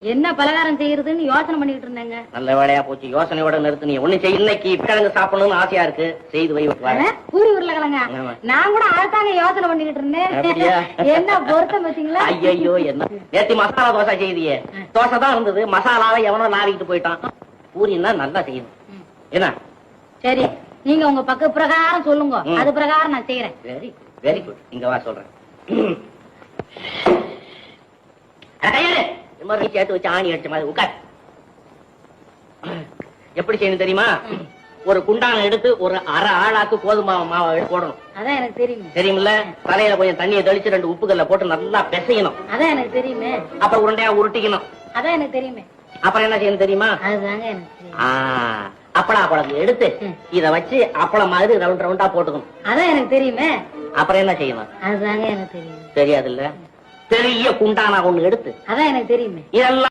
என்ன பலகாரம் செய்யறதுன்னு யோசனை பண்ணிட்டு இருந்தேங்க. நல்ல வேலையா போச்சு. யோசனையோட நிறுத்து. நீ ஒண்ணு செய். இன்னைக்கு கிழங்கு சாப்பிடணும்னு ஆசையா இருக்கு. செய்து வை. பூரி உருளைக்கிழங்க. நான் கூட அதுதாங்க யோசனை பண்ணிட்டு இருந்தேன். என்ன பொருத்தம் பாத்தீங்களா? ஐயோ என்ன நேத்தி மசாலா தோசை செய்தியே. தோசை தான் இருந்தது. மசாலாவை எவனோ நாவிக்கிட்டு போயிட்டான். பூரின்னா நல்லா செய்யணும். என்ன? சரி, நீங்க உங்க பக்க பிரகாரம் சொல்லுங்க. அது பிரகாரம் நான் செய்யறேன். Very very good. இங்க வா சொல்றேன். சேர்த்து வச்சு ஆணி அடிச்ச மாதிரி உட்கார். எப்படி செய்யணும் தெரியுமா? ஒரு குண்டான எடுத்து ஒரு அரை ஆளாக்கு கோதுமை மாவை போடணும். அதான் எனக்கு தெரியும். தெரியுமில்ல? தலையில கொஞ்சம் தண்ணியை தெளிச்சு 2 உப்புக்கல்ல போட்டு நல்லா பிசையணும். அதான் எனக்கு தெரியுமே. அப்புறம் உருண்டையா உருட்டிக்கணும். அதான் எனக்கு தெரியுமே. அப்புறம் என்ன செய்யணும் தெரியுமா? அதுதாங்க எனக்கு தெரியும். அப்பளா குழம்பு எடுத்து இத வச்சு அப்பளம் மாதிரி ரவுண்ட் ரவுண்டா போட்டுக்கணும். அதான் எனக்கு தெரியுமே. அப்புறம் என்ன செய்யணும்? அதுதாங்க எனக்கு தெரியும். தெரியாது இல்ல? பெரிய குண்டானா ஒண்ணு எடுத்து அதான் எனக்கு தெரியுமே. இதெல்லாம்